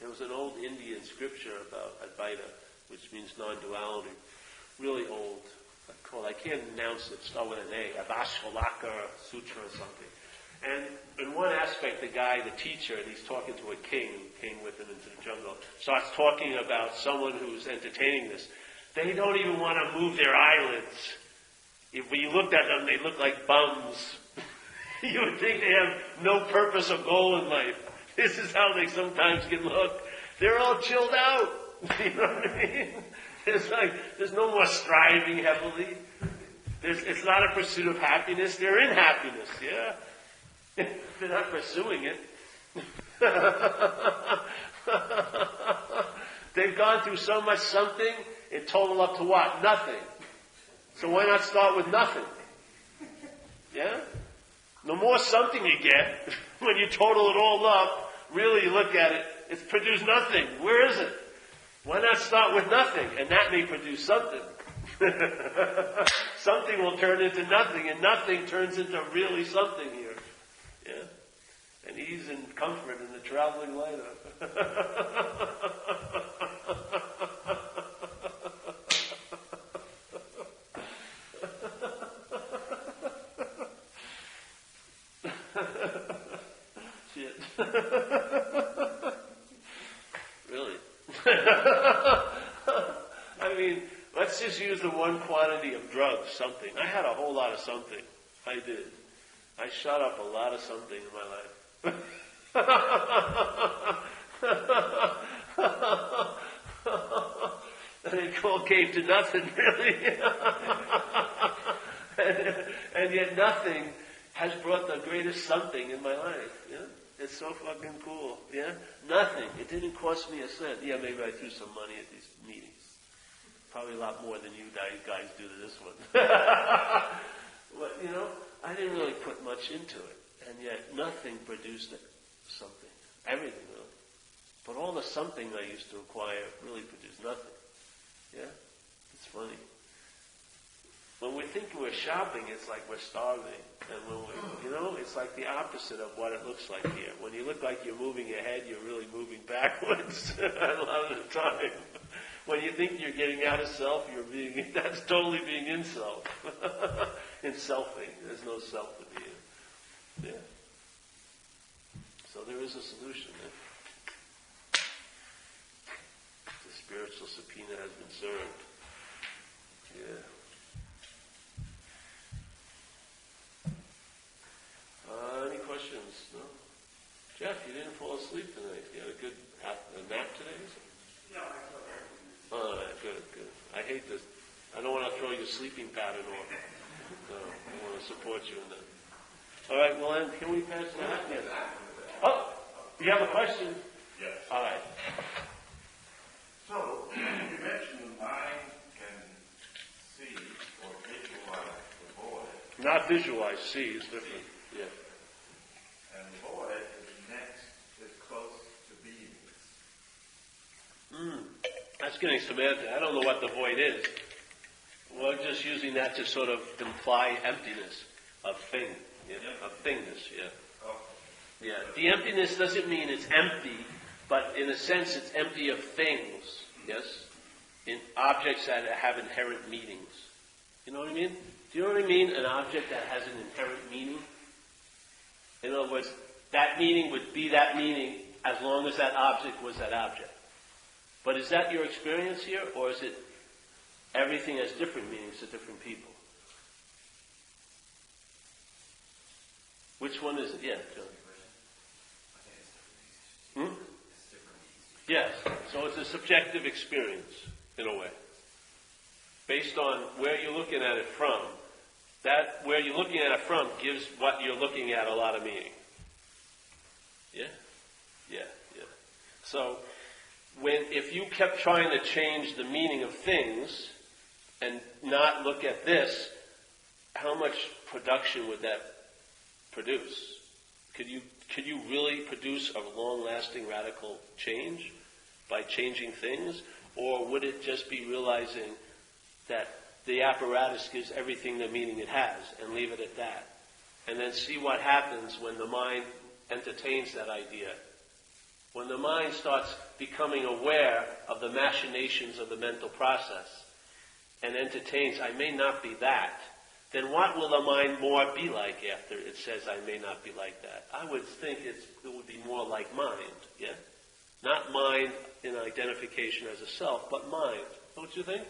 There was an old Indian scripture about Advaita, which means non-duality, really old. I can't announce it. Start with an A, Avashalaka Sutra or something. And in one aspect, the guy, the teacher, and he's talking to a king who came with him into the jungle, starts talking about someone who's entertaining this. They don't even want to move their eyelids. When you looked at them, they look like bums. You would think they have no purpose or goal in life. This is how they sometimes get looked. They're all chilled out. You know what I mean? There's no more striving heavily. It's not a pursuit of happiness. They're in happiness, yeah? They're not pursuing it. They've gone through so much something, it total up to what? Nothing. So why not start with nothing? Yeah? The more something you get, when you total it all up, really you look at it, it's produced nothing. Where is it? Why not start with nothing? And that may produce something. Something will turn into nothing, and nothing turns into really something here. Yeah? And ease and comfort in the traveling lighter. Shit. Really? I mean, let's just use the one quantity of drugs, something. I had a whole lot of something. I did. I shot up a lot of something in my life. And it all came to nothing, really. and yet nothing has brought the greatest something in my life. Yeah? It's so fucking cool. Yeah? Nothing. It didn't cost me a cent. Yeah, maybe I threw some money at these meetings. Probably a lot more than you guys do to this one. But, I didn't really put much into it. And yet nothing produced something. Everything, really. But all the something I used to acquire really produced nothing. Yeah? It's funny. When we think we're shopping, it's like we're starving. And when it's like the opposite of what it looks like here. When you look like you're moving ahead, you're really moving backwards a lot of the time. When you think you're getting out of self, that's totally being in self. In selfing. There's no self in you. Yeah. So there is a solution there. The spiritual subpoena has been served. Yeah. Any questions? No? Jeff, you didn't fall asleep tonight. You had a good nap today? No, I thought that. Oh, good. I hate this. I don't want to throw your sleeping pattern off. So I want to support you in that. All right, well then, can we pass that? Yes. Oh, you have a question? Yes. All right. So, you mentioned the mind can see or visualize the void. Not visualize, see is different. Yeah. And the void is close to being. That's getting semantic. I don't know what the void is. We're just using that to sort of imply emptiness of thing. Yeah? Of thingness, yeah. Oh. Yeah. The emptiness doesn't mean it's empty, but in a sense it's empty of things. Yes? In objects that have inherent meanings. You know what I mean? Do you know what I mean? An object that has an inherent meaning? In other words, that meaning would be that meaning as long as that object was that object. But is that your experience here, or is it everything has different meanings to different people? Which one is it? Yeah, John. Yes. So it's a subjective experience, in a way. Based on where you're looking at it from, that where you're looking at it from gives what you're looking at a lot of meaning. Yeah? Yeah. So, if you kept trying to change the meaning of things and not look at this, how much production would that produce? Could you really produce a long-lasting radical change by changing things? Or would it just be realizing that the apparatus gives everything the meaning it has and leave it at that? And then see what happens when the mind entertains that idea. When the mind starts becoming aware of the machinations of the mental process and entertains, I may not be that, then what will the mind more be like after it says I may not be like that? I would think it would be more like mind, yeah? Not mind in identification as a self, but mind. Don't you think?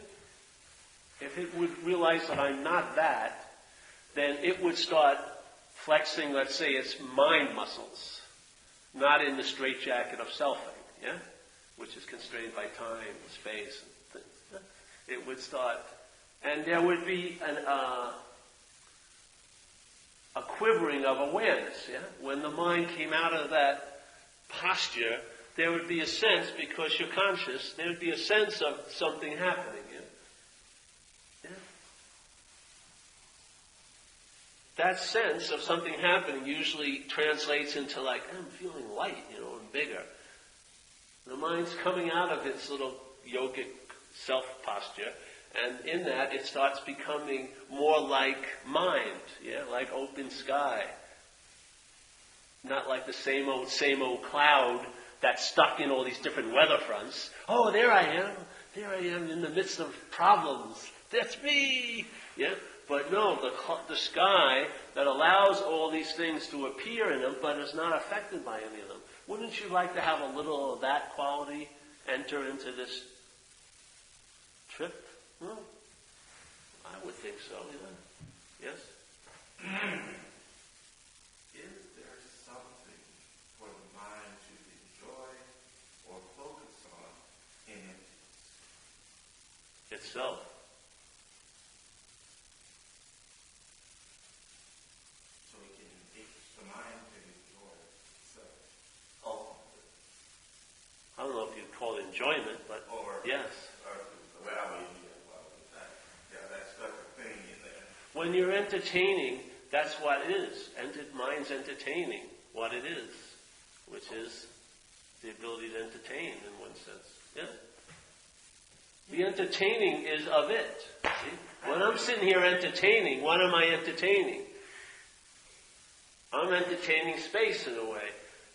If it would realize that I'm not that, then it would start flexing, let's say, its mind muscles, not in the straitjacket of selfing, yeah? Which is constrained by time and space and things. Yeah? It would start, and there would be a quivering of awareness, yeah? When the mind came out of that posture, there would be a sense, because you're conscious, there would be a sense of something happening, yeah? Yeah? That sense of something happening usually translates into like, I'm feeling light, and bigger. The mind's coming out of its little yogic self posture, and in that it starts becoming more like mind, yeah, like open sky. Not like the same old cloud that's stuck in all these different weather fronts. Oh, there I am in the midst of problems. That's me, yeah. But no, the sky that allows all these things to appear in them, but is not affected by any of them. Wouldn't you like to have a little of that quality enter into this trip? Well, I would think so, yeah. Yes? Is there something for the mind to enjoy or focus on in Itself. so the mind can enjoy itself? Ultimately. I don't know if you'd call it enjoyment, but Or, yes. That's like a thing in there. When you're entertaining, that's what it is. Mind's entertaining what it is, which is the ability to entertain in one sense. Yeah. The entertaining is of it. See? When I'm sitting here entertaining, what am I entertaining? I'm entertaining space in a way.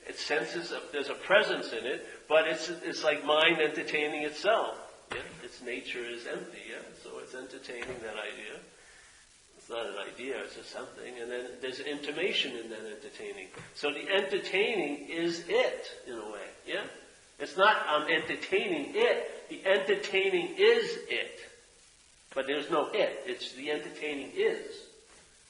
It senses there's a presence in it, but it's like mind entertaining itself. Yeah? Its nature is empty, yeah? So it's entertaining that idea. It's not an idea, it's just something. And then there's intimation in that entertaining. So the entertaining is it, in a way, yeah? It's not I'm entertaining it. The entertaining is it. But there's no it. It's the entertaining is.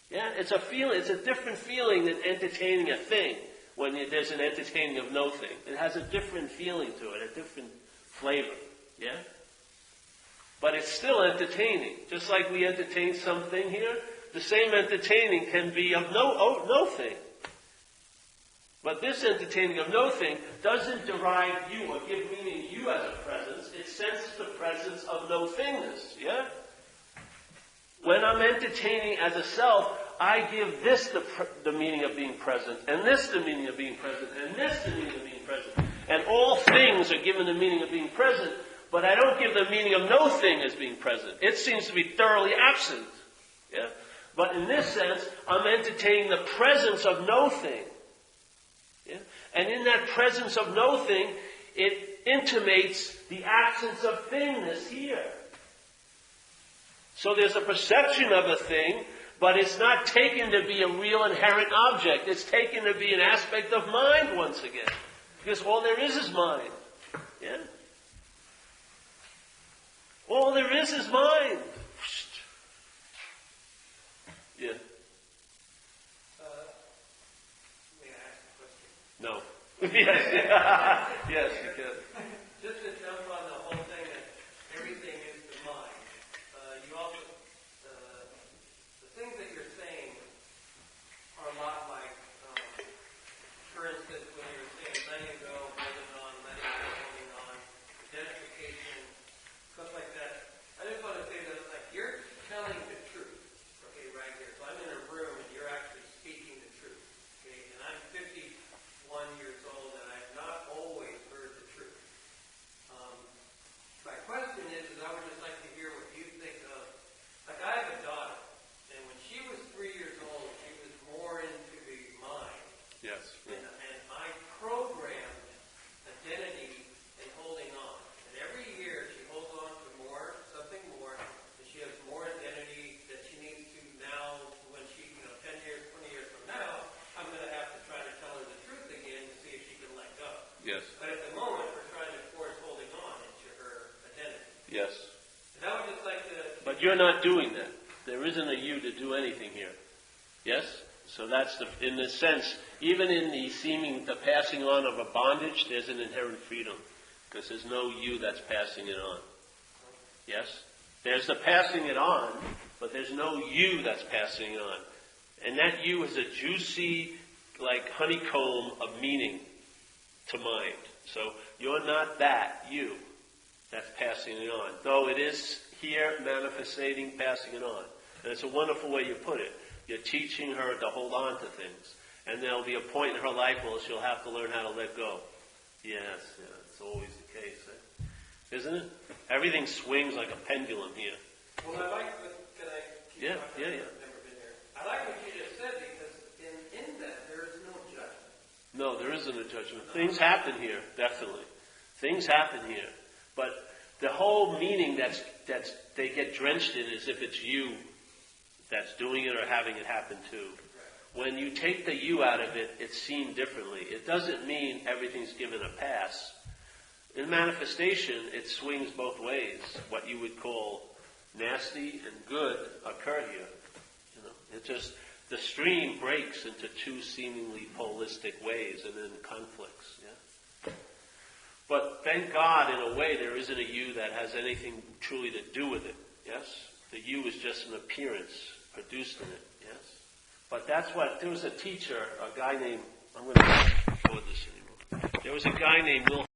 Yeah? It's a feeling, it's a different feeling than entertaining a thing when there's an entertaining of no thing. It has a different feeling to it, a different flavor. Yeah? But it's still entertaining. Just like we entertain something here, the same entertaining can be of no thing. But this entertaining of no thing doesn't derive you or give meaning to you as a presence. It senses the presence of no thingness. Yeah? When I'm entertaining as a self, I give this the meaning of being present, and this the meaning of being present, and this the meaning of being present. And all things are given the meaning of being present, but I don't give the meaning of no thing as being present. It seems to be thoroughly absent. Yeah? But in this sense, I'm entertaining the presence of no thing. Yeah? And in that presence of no thing, it intimates the absence of thingness here. So there's a perception of a thing, but it's not taken to be a real inherent object. It's taken to be an aspect of mind once again. Because all there is mind. Yeah? All there is mind. Yeah. May I ask a question? No. Yes. Yes, you can. Just to jump on the whole thing that everything is the mind. You also, the things that you're saying are a lot like, for instance, when you were saying letting go, holding on, identification, stuff like that. I just want to say that, like, you're telling the truth, okay, right here. So I'm in a room and you're actually speaking the truth, okay? And I'm 51 years old and I've not always heard the truth. But at the moment, we're trying to force holding on into her identity. Yes. And I would just like to... But you're not doing that. There isn't a you to do anything here. Yes? So that's in the sense, even in the passing on of a bondage, there's an inherent freedom. Because there's no you that's passing it on. Yes? There's the passing it on, but there's no you that's passing it on. And that you is a juicy, like honeycomb of meaning to mind. So you're not that you that's passing it on. Though it is here manifesting, passing it on. And it's a wonderful way you put it. You're teaching her to hold on to things. And there'll be a point in her life where she'll have to learn how to let go. Yes, it's always the case, isn't it? Everything swings like a pendulum here. Well, I like what... Can I... Yeah. I've never been here. I like what you just said because in that there is no judgment. No, there isn't a judgment. Things happen here, definitely. Things happen here. But the whole meaning that's they get drenched in is if it's you that's doing it or having it happen too. When you take the you out of it, it's seen differently. It doesn't mean everything's given a pass. In manifestation, it swings both ways. What you would call nasty and good occur here. It just, the stream breaks into two seemingly holistic ways and then conflicts. Yeah? But thank God, in a way, there isn't a you that has anything truly to do with it. Yes? The you is just an appearance produced in it. Yes? But that's what, there was a teacher, a guy named, I'm going to go with this anymore. There was a guy named Will